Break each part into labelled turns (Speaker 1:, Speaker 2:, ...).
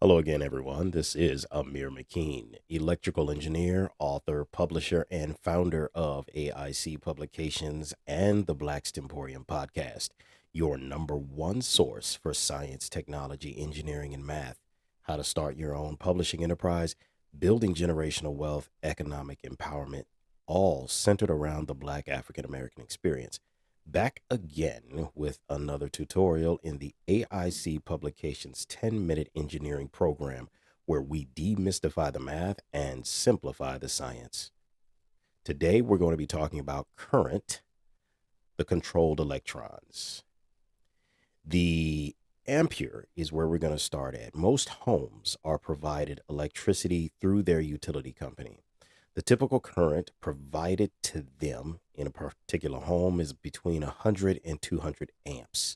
Speaker 1: Hello again, everyone. This is Amir McKean, electrical engineer, author, publisher, and founder of AIC Publications and the Black Stimporium podcast, your number one source for science, technology, engineering, and math. How to start your own publishing enterprise, building generational wealth, economic empowerment, all centered around the Black African American experience. Back again with another tutorial in the AIC Publications 10-minute engineering program where we demystify the math and simplify the science. Today we're going to be talking about current, the controlled electrons. The ampere is where we're going to start at. Most homes are provided electricity through their utility company. The typical current provided to them in a particular home is between 100 and 200 amps.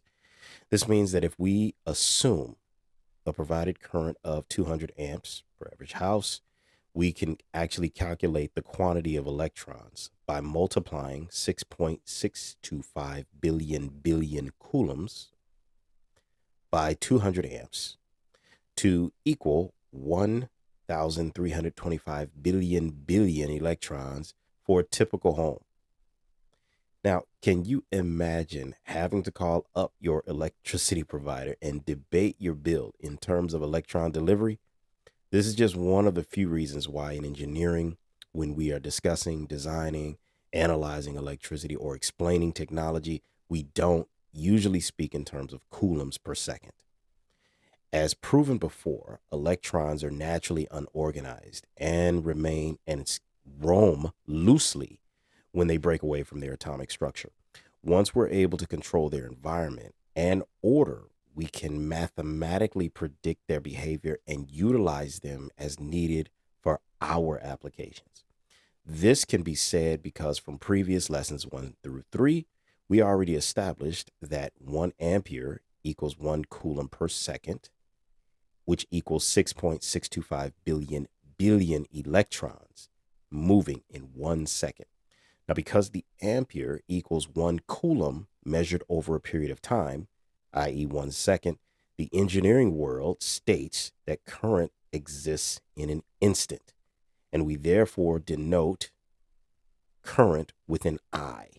Speaker 1: This means that if we assume a provided current of 200 amps per average house, we can actually calculate the quantity of electrons by multiplying 6.625 billion coulombs by 200 amps to equal 1,325 billion electrons for a typical home. Now, can you imagine having to call up your electricity provider and debate your bill in terms of electron delivery? This is just one of the few reasons why in engineering, when we are discussing, designing, analyzing electricity, or explaining technology, we don't usually speak in terms of coulombs per second. As proven before, electrons are naturally unorganized and roam loosely when they break away from their atomic structure. Once we're able to control their environment and order, we can mathematically predict their behavior and utilize them as needed for our applications. This can be said because from previous lessons 1 through 3, we already established that 1 ampere equals 1 coulomb per second, which equals 6.625 billion electrons moving in 1 second. Now, because the ampere equals 1 coulomb measured over a period of time, i.e. 1 second, the engineering world states that current exists in an instant, and we therefore denote current with an I.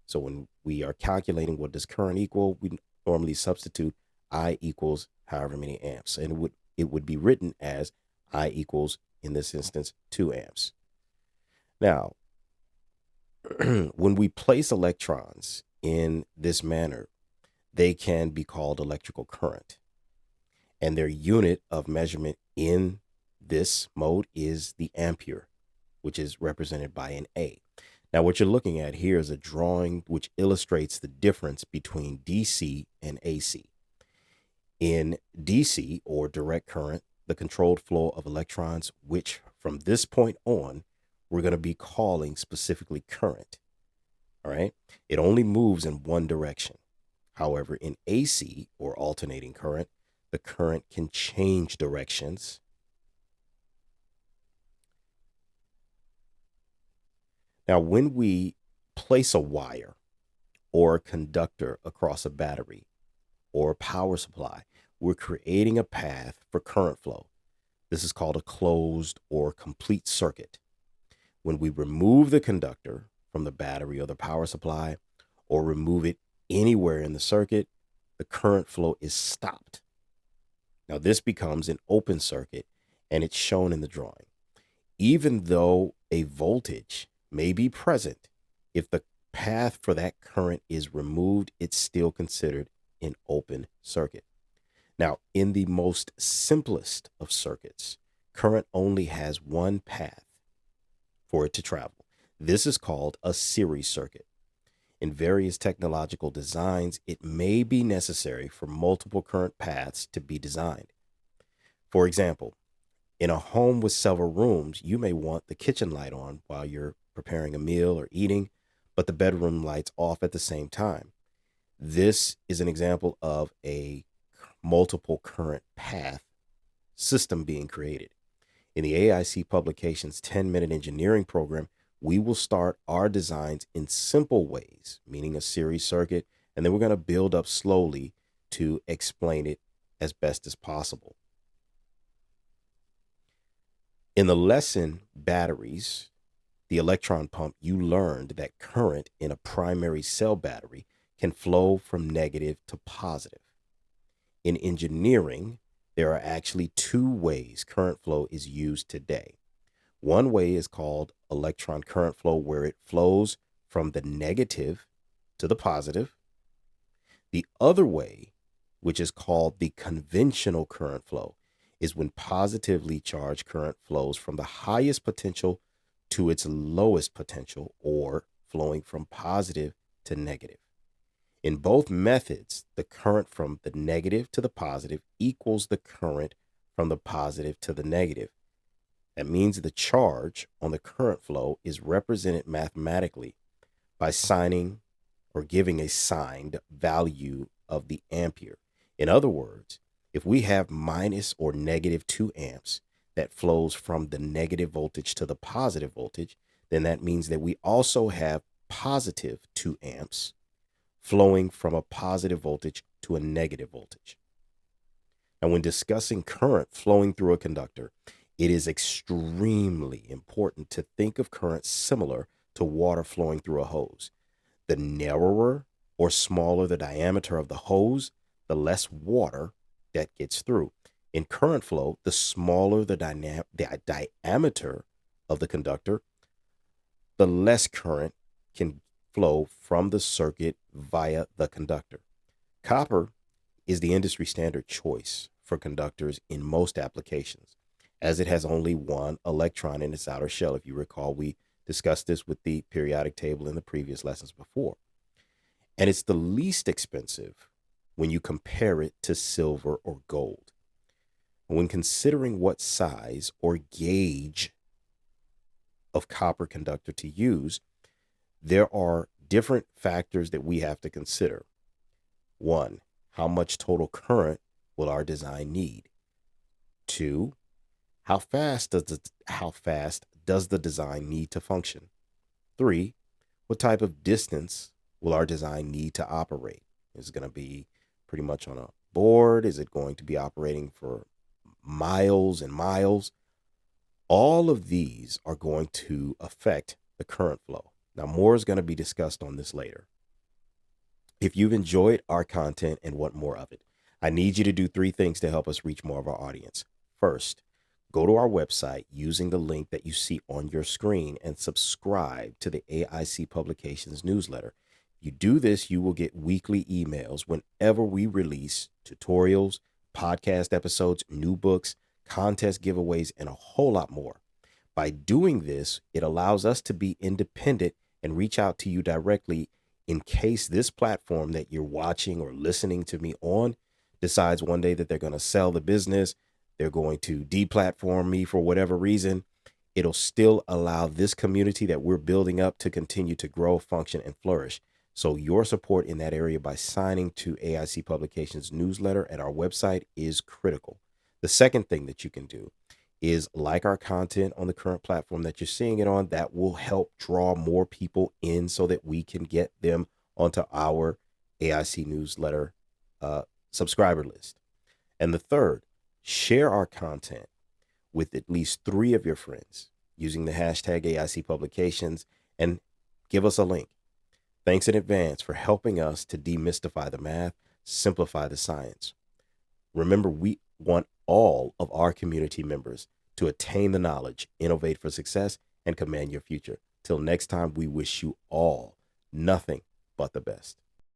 Speaker 1: So when we are calculating what does current equal, we normally substitute I equals however many amps, and it would be written as I equals, in this instance, 2 amps. Now, when we place electrons in this manner, they can be called electrical current, and their unit of measurement in this mode is the ampere, which is represented by an A. Now, what you're looking at here is a drawing which illustrates the difference between DC and AC. In DC, or direct current, the controlled flow of electrons, which from this point on, we're going to be calling specifically current. All right. It only moves in one direction. However, in AC, or alternating current, the current can change directions. Now, when we place a wire or a conductor across a battery or a power supply, we're creating a path for current flow. This is called a closed or complete circuit. When we remove the conductor from the battery or the power supply, or remove it anywhere in the circuit, the current flow is stopped. Now, this becomes an open circuit, and it's shown in the drawing. Even though a voltage may be present, if the path for that current is removed, it's still considered an open circuit. Now, in the most simplest of circuits, current only has one path for it to travel. This is called a series circuit. In various technological designs, it may be necessary for multiple current paths to be designed. For example, in a home with several rooms, you may want the kitchen light on while you're preparing a meal or eating, but the bedroom lights off at the same time. This is an example of a multiple current path system being created. In the AIC Publications 10-minute engineering program, we will start our designs in simple ways, meaning a series circuit, and then we're going to build up slowly to explain it as best as possible. In the lesson Batteries, the electron pump, you learned that current in a primary cell battery can flow from negative to positive. In engineering, there are actually two ways current flow is used today. One way is called electron current flow, where it flows from the negative to the positive. The other way, which is called the conventional current flow, is when positively charged current flows from the highest potential to its lowest potential, or flowing from positive to negative. In both methods, the current from the negative to the positive equals the current from the positive to the negative. That means the charge on the current flow is represented mathematically by signing or giving a signed value of the ampere. In other words, if we have minus or negative 2 amps that flows from the negative voltage to the positive voltage, then that means that we also have positive 2 amps flowing from a positive voltage to a negative voltage. And when discussing current flowing through a conductor, it is extremely important to think of current similar to water flowing through a hose. The narrower or smaller the diameter of the hose, the less water that gets through. In current flow, the smaller the diameter of the conductor, the less current can flow from the circuit via the conductor. Copper is the industry standard choice for conductors in most applications, as it has only one electron in its outer shell. If you recall, we discussed this with the periodic table in the previous lessons before. And it's the least expensive when you compare it to silver or gold. When considering what size or gauge of copper conductor to use, there are different factors that we have to consider. One, how much total current will our design need? Two, how fast does the design need to function? Three, what type of distance will our design need to operate? Is it going to be pretty much on a board? Is it going to be operating for miles and miles? All of these are going to affect the current flow. Now, more is going to be discussed on this later. If you've enjoyed our content and want more of it, I need you to do 3 things to help us reach more of our audience. First, go to our website using the link that you see on your screen and subscribe to the AIC Publications newsletter. If you do this, you will get weekly emails whenever we release tutorials, podcast episodes, new books, contest giveaways, and a whole lot more. By doing this, it allows us to be independent and reach out to you directly in case this platform that you're watching or listening to me on decides one day that they're going to sell the business, they're going to deplatform me for whatever reason. It'll still allow this community that we're building up to continue to grow, function, and flourish. So your support in that area by signing to AIC Publications newsletter at our website is critical. The second thing that you can do is like our content on the current platform that you're seeing it on. That will help draw more people in so that we can get them onto our AIC newsletter subscriber list. And the third, share our content with at least 3 of your friends using the hashtag AIC Publications and give us a link. Thanks in advance for helping us to demystify the math, simplify the science. Remember, we want all of our community members to attain the knowledge, innovate for success, and command your future. Till next time, we wish you all nothing but the best.